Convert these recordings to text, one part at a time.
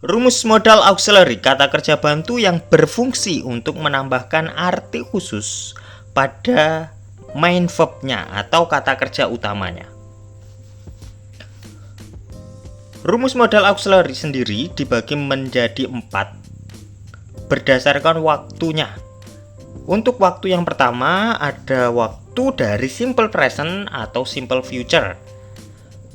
Rumus modal auxiliary, kata kerja bantu yang berfungsi untuk menambahkan arti khusus pada main verb-nya atau kata kerja utamanya. Rumus modal auxiliary sendiri dibagi menjadi 4 berdasarkan waktunya. Untuk waktu yang pertama ada waktu dari simple present atau simple future.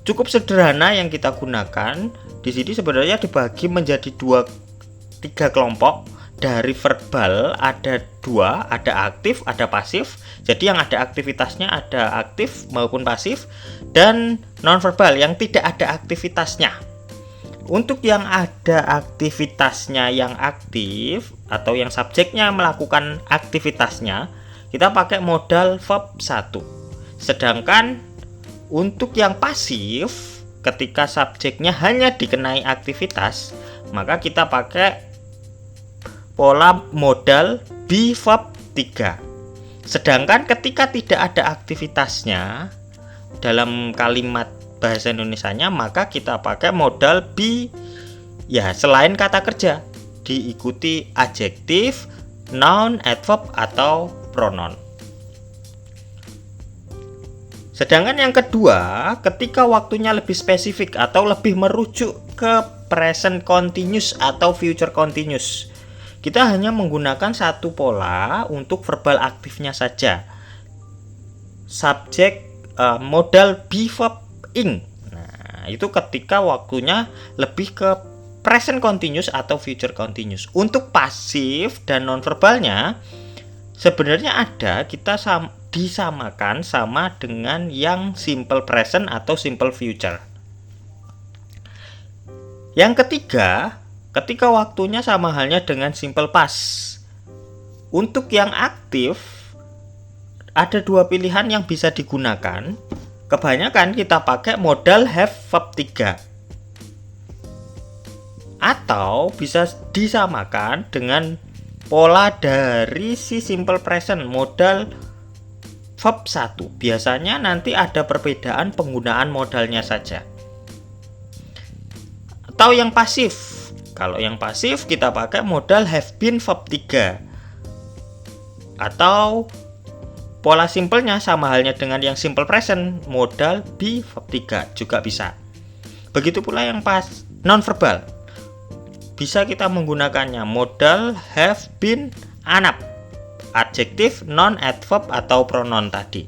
Cukup sederhana yang kita gunakan. Di sini sebenarnya dibagi menjadi 3 kelompok. Dari verbal ada 2, ada aktif, ada pasif. Jadi yang ada aktivitasnya ada aktif maupun pasif, dan nonverbal yang tidak ada aktivitasnya. Untuk yang ada aktivitasnya yang aktif atau yang subjeknya melakukan aktivitasnya, kita pakai modal verb 1. Sedangkan untuk yang pasif, ketika subjeknya hanya dikenai aktivitas, maka kita pakai pola modal be verb 3. Sedangkan ketika tidak ada aktivitasnya dalam kalimat bahasa Indonesianya, maka kita pakai modal be ya selain kata kerja, diikuti adjektif, noun, adverb atau pronoun. Sedangkan yang kedua, ketika waktunya lebih spesifik atau lebih merujuk ke present continuous atau future continuous, kita hanya menggunakan satu pola untuk verbal aktifnya saja. Subjek modal be verb ing. Nah, itu ketika waktunya lebih ke present continuous atau future continuous. Untuk pasif dan nonverbalnya sebenarnya ada, kita disamakan sama dengan yang simple present atau simple future. Yang ketiga, ketika waktunya sama halnya dengan simple past. Untuk yang aktif ada 2 pilihan yang bisa digunakan. Kebanyakan kita pakai modal have verb 3. Atau bisa disamakan dengan pola dari si simple present modal verb 1. Biasanya nanti ada perbedaan penggunaan modalnya saja. Atau yang pasif. Kalau yang pasif kita pakai modal have been verb 3. Atau pola simpelnya sama halnya dengan yang simple present, modal be verb 3 juga bisa. Begitu pula yang non-verbal. Bisa kita menggunakannya modal have been anap, adjektif, non, adverb atau pronoun tadi.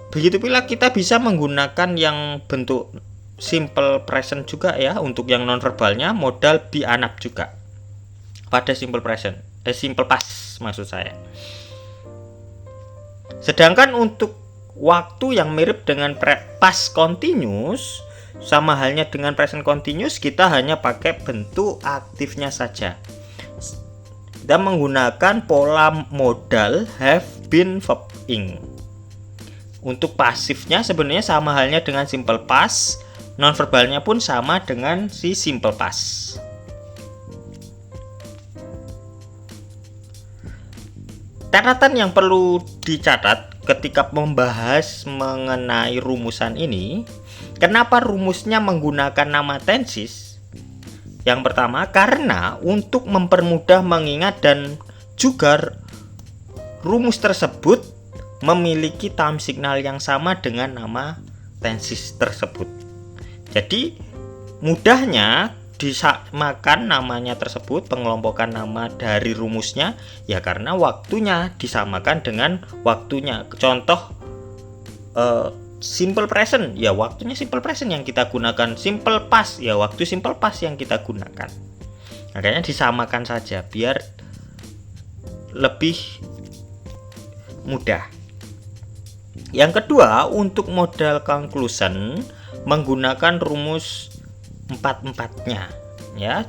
Begitu pula kita bisa menggunakan yang bentuk simple present juga ya. Untuk yang non-verbalnya modal be anap juga pada simple present, simple past maksud saya. Sedangkan untuk waktu yang mirip dengan past continuous, sama halnya dengan present continuous, kita hanya pakai bentuk aktifnya saja. Kita menggunakan pola modal have been verb ing. Untuk pasifnya sebenarnya sama halnya dengan simple past, non-verbalnya pun sama dengan si simple past. Catatan yang perlu dicatat ketika membahas mengenai rumusan ini, kenapa rumusnya menggunakan nama tenses? Yang pertama, karena untuk mempermudah mengingat dan juga rumus tersebut memiliki time signal yang sama dengan nama tenses tersebut. Jadi mudahnya disamakan namanya tersebut, pengelompokan nama dari rumusnya ya karena waktunya disamakan dengan waktunya. Contoh simple present ya waktunya simple present yang kita gunakan, simple past ya waktu simple past yang kita gunakan. Makanya disamakan saja biar lebih mudah. Yang kedua, untuk modal conclusion menggunakan rumus 4-4-nya ya.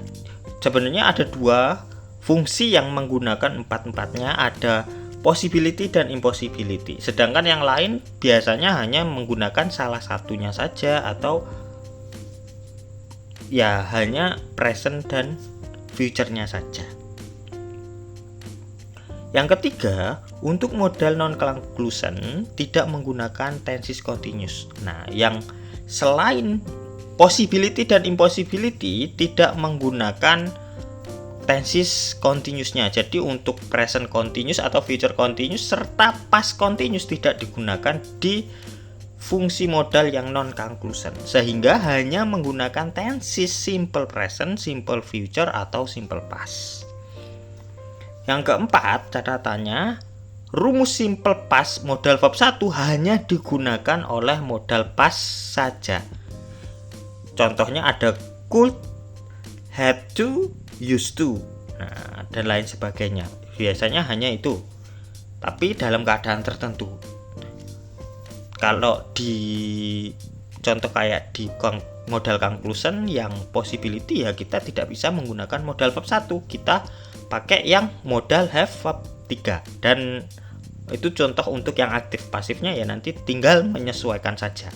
Sebenarnya ada 2 fungsi yang menggunakan 4-4-nya, ada possibility dan impossibility. Sedangkan yang lain biasanya hanya menggunakan salah satunya saja atau ya hanya present dan future-nya saja. Yang ketiga, untuk modal non-conclusion tidak menggunakan tenses continuous. Nah, yang selain possibility dan impossibility tidak menggunakan tenses continuousnya. Jadi untuk present continuous atau future continuous serta past continuous tidak digunakan di fungsi modal yang non conclusion, sehingga hanya menggunakan tenses simple present, simple future atau simple past. Yang keempat, catatannya rumus simple past modal verb 1 hanya digunakan oleh modal past saja. Contohnya ada could, had to, used to, nah, dan lain sebagainya. Biasanya hanya itu, tapi dalam keadaan tertentu. Kalau di contoh kayak di modal conclusion yang possibility, ya kita tidak bisa menggunakan modal verb 1, kita pakai yang modal have verb 3. Dan itu contoh untuk yang aktif, pasifnya ya nanti tinggal menyesuaikan saja.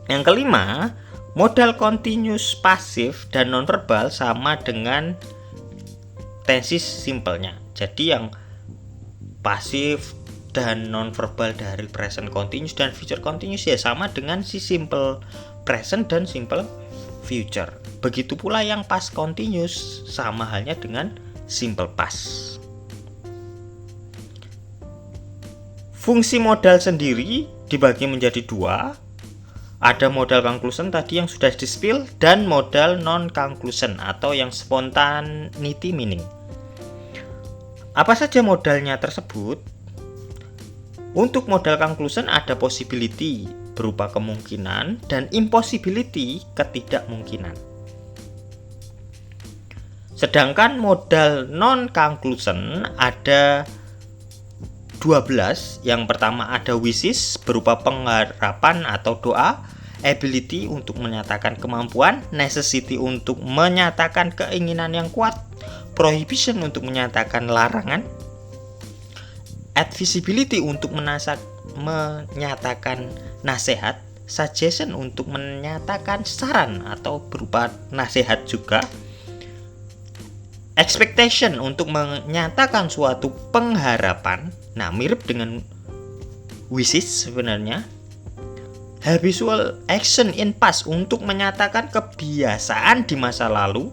Yang kelima, modal continuous pasif dan nonverbal sama dengan tenses simple-nya. Jadi yang pasif dan nonverbal dari present continuous dan future continuous ya sama dengan si simple present dan simple future. Begitu pula yang past continuous, sama halnya dengan simple past. Fungsi modal sendiri dibagi menjadi dua. Ada modal conclusion tadi yang sudah di-spill dan modal non-conclusion atau yang spontaneity meaning. Apa saja modalnya tersebut? Untuk modal conclusion ada possibility berupa kemungkinan dan impossibility ketidakmungkinan. Sedangkan modal non-conclusion ada 12. Yang pertama ada wishes berupa pengharapan atau doa, ability untuk menyatakan kemampuan, necessity untuk menyatakan keinginan yang kuat, prohibition untuk menyatakan larangan, advisability untuk menyatakan nasihat, suggestion untuk menyatakan saran atau berupa nasihat juga, expectation untuk menyatakan suatu pengharapan, nah mirip dengan wishes sebenarnya, habitual action in past untuk menyatakan kebiasaan di masa lalu,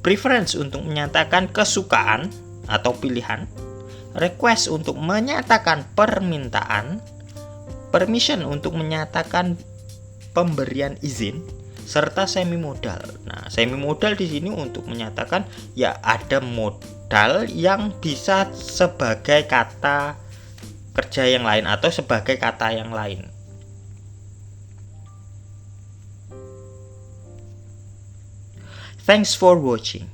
preference untuk menyatakan kesukaan atau pilihan, request untuk menyatakan permintaan, permission untuk menyatakan pemberian izin, serta semi modal. Nah, semi modal di sini untuk menyatakan ya ada modal yang bisa sebagai kata kerja yang lain atau sebagai kata yang lain. Thanks for watching.